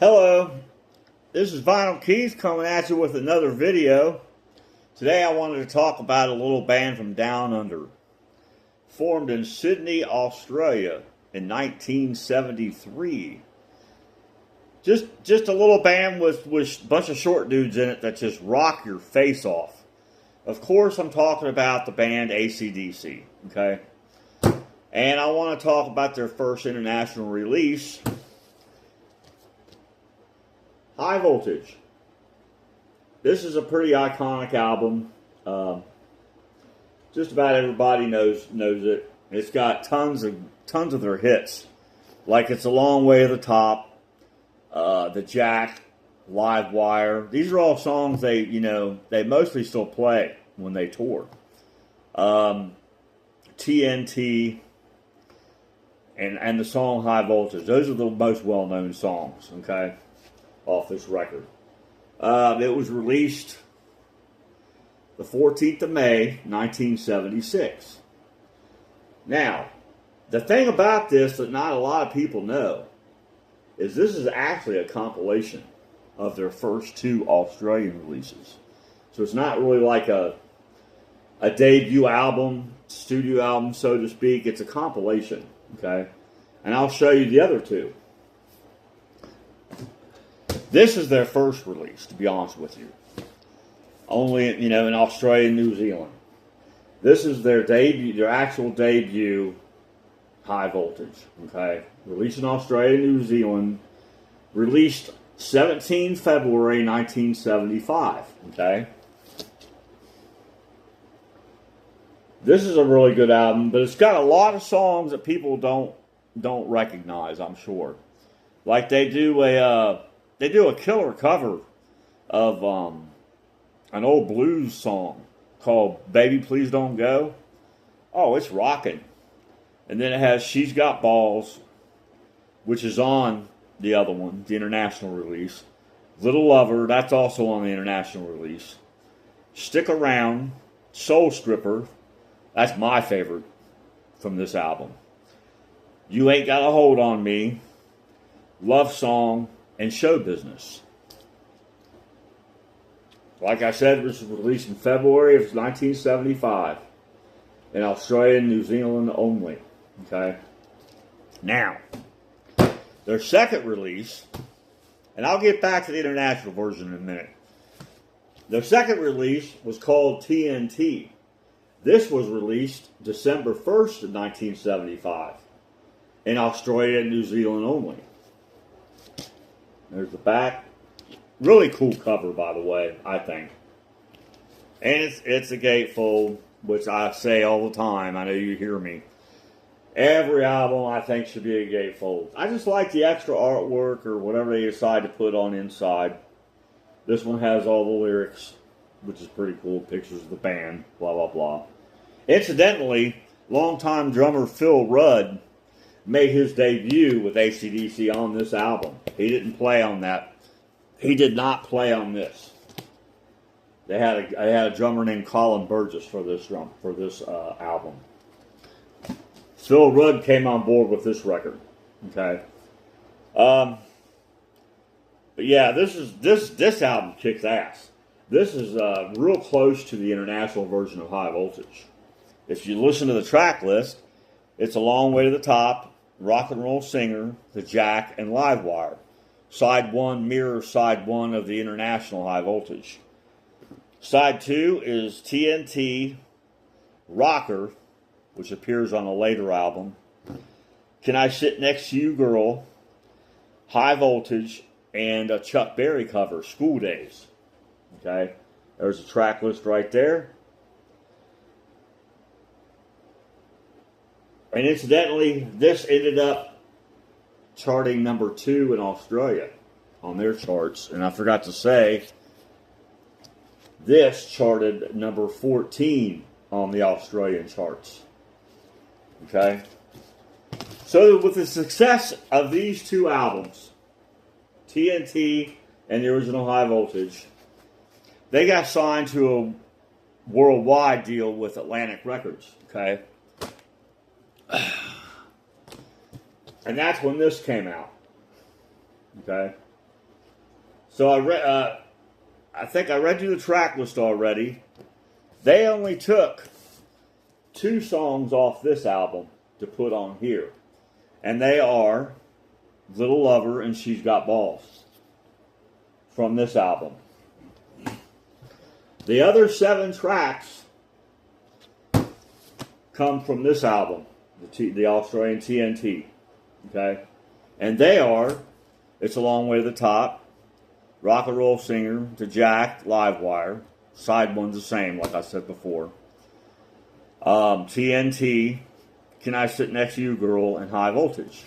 Hello, this is Vinyl Keith coming at you with another video. Today I wanted to talk about a little band from Down Under. Formed in Sydney, Australia in 1973. Just a little band with a bunch of short dudes in it that just rock your face off. Of course I'm talking about the band AC/DC, okay? And I want to talk about their first international release, High Voltage. This is a pretty iconic album. Just about everybody knows it. It's got tons of their hits, like It's a Long Way to the Top, The Jack, Live Wire. These are all songs they mostly still play when they tour. TNT and the song High Voltage. Those are the most well-known songs, okay, off this record. It was released the 14th of May, 1976. Now, the thing about this that not a lot of people know is this is actually a compilation of their first two Australian releases. So it's not really like a debut album, studio album, so to speak. It's a compilation, okay? And I'll show you the other two. This is their first release, to be honest with you. Only, in Australia and New Zealand. This is their debut, their actual debut, High Voltage, okay? Released in Australia and New Zealand. Released 17 February 1975, okay? This is a really good album, but it's got a lot of songs that people don't recognize, I'm sure. Like they do a killer cover of an old blues song called Baby Please Don't Go. Oh, it's rocking. And then it has She's Got Balls, which is on the other one, the international release. Little Lover, that's also on the international release. Stick Around, Soul Stripper, that's my favorite from this album. You Ain't Got a Hold on Me, Love Song, and Show Business. Like I said, this was released in February of 1975 in Australia and New Zealand only. Okay? Now, their second release, and I'll get back to the international version in a minute. Their second release was called TNT. This was released December 1st of 1975 in Australia and New Zealand only. There's the back. Really cool cover, by the way, I think. And it's a gatefold, which I say all the time. I know you hear me. Every album, I think, should be a gatefold. I just like the extra artwork or whatever they decide to put on inside. This one has all the lyrics, which is pretty cool. Pictures of the band, blah, blah, blah. Incidentally, longtime drummer Phil Rudd made his debut with AC/DC on this album. He didn't play on that. He did not play on this. They had a drummer named Colin Burgess for this album. Phil Rudd came on board with this record. Okay. But yeah, this album kicks ass. This is real close to the international version of High Voltage. If you listen to the track list, It's a Long Way to the Top, Rock and Roll Singer, The Jack, and Live Wire. Side 1 mirrors Side 1 of the international High Voltage. Side 2 is TNT, Rocker, which appears on a later album, Can I Sit Next to You Girl, High Voltage, and a Chuck Berry cover, School Days. Okay, there's a track list right there. And incidentally, this ended up charting number 2 in Australia on their charts. And I forgot to say, this charted number 14 on the Australian charts. Okay? So with the success of these two albums, TNT and the original High Voltage, they got signed to a worldwide deal with Atlantic Records. Okay? And that's when this came out. Okay? So I think I read you the track list already. They only took 2 songs off this album to put on here. And they are Little Lover and She's Got Balls from this album. The other 7 tracks come from this album, the Australian TNT. Okay? And they are It's a Long Way to the Top, Rock and Roll Singer, To Jack, Livewire. Side one's the same, like I said before. TNT, Can I Sit Next to You, Girl, and High Voltage.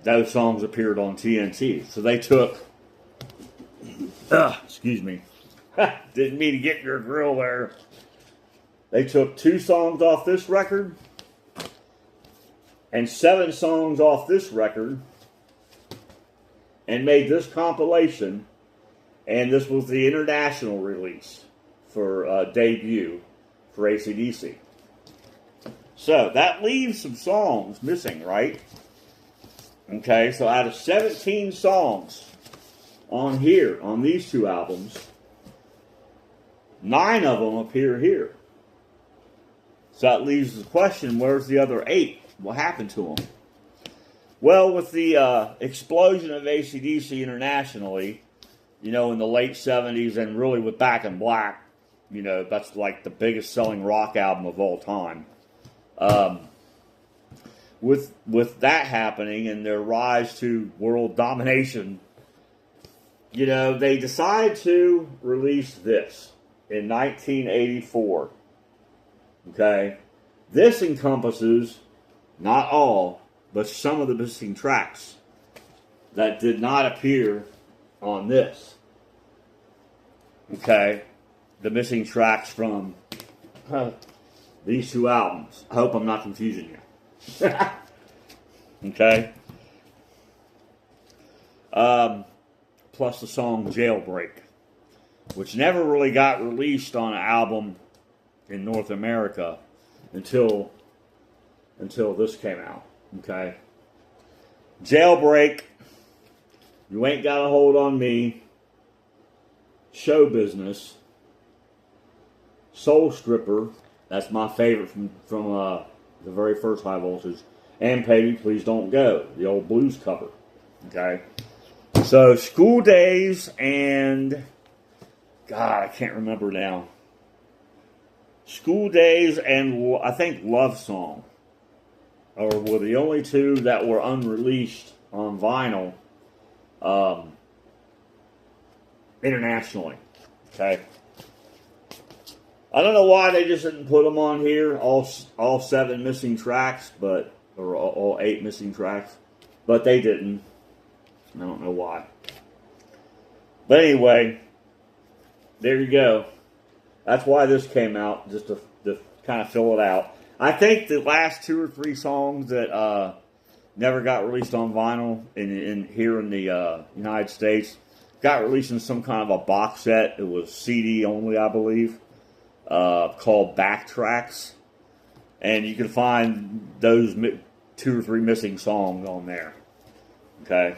Those songs appeared on TNT. So they took, excuse me, didn't mean to get your grill there. They took 2 songs off this record and 7 songs off this record and made this compilation, and this was the international release for debut for AC/DC. So that leaves some songs missing, right? Okay, so out of 17 songs on here, on these 2 albums, 9 of them appear here. So that leaves the question, where's the other 8? What happened to them? Well, with the explosion of AC/DC internationally, in the late 70s, and really with Back in Black, that's like the biggest selling rock album of all time. With that happening and their rise to world domination, they decided to release this in 1984. Okay? This encompasses, not all, but some of the missing tracks that did not appear on this. Okay? The missing tracks from these 2 albums. I hope I'm not confusing you. Okay? Plus the song Jailbreak, which never really got released on an album in North America until this came out. Okay? Jailbreak, You Ain't Got a Hold on Me, Show Business, Soul Stripper, that's my favorite from the very first High Voltage, and Baby Please Don't Go, the old blues cover. Okay? So, School Days and, God, I can't remember now. School Days and, I think, Love Song were the only 2 that were unreleased on vinyl internationally. Okay? I don't know why they just didn't put them on here, all 7 missing tracks, or all 8 missing tracks, but they didn't. I don't know why. But anyway, there you go. That's why this came out, just to kind of fill it out. I think the last 2 or 3 songs that never got released on vinyl here in the United States got released in some kind of a box set. It was CD only, I believe, called Backtracks. And you can find those 2 or 3 missing songs on there. Okay?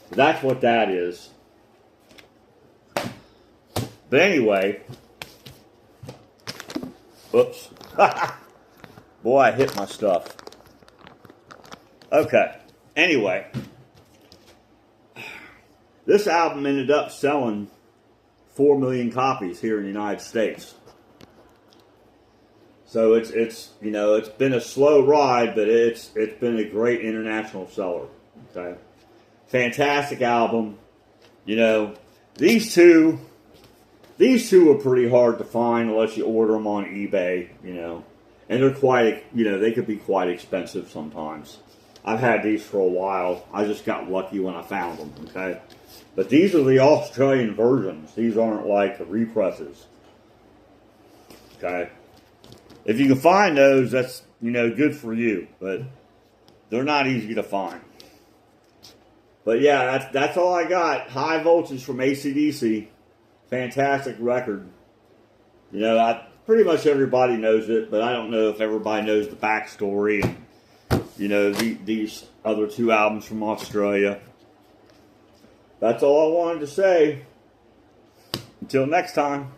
So that's what that is. But anyway, oops. Boy, I hit my stuff. Okay. Anyway, this album ended up selling 4 million copies here in the United States. So it's been a slow ride, but it's been a great international seller. Okay. Fantastic album. These two are pretty hard to find unless you order them on eBay, And they're quite, they could be quite expensive sometimes. I've had these for a while. I just got lucky when I found them, okay? But these are the Australian versions. These aren't like the represses. Okay? If you can find those, that's, good for you. But they're not easy to find. But yeah, that's all I got. High Voltage from AC/DC. Fantastic record. Pretty much everybody knows it, but I don't know if everybody knows the backstory and, these other 2 albums from Australia. That's all I wanted to say. Until next time.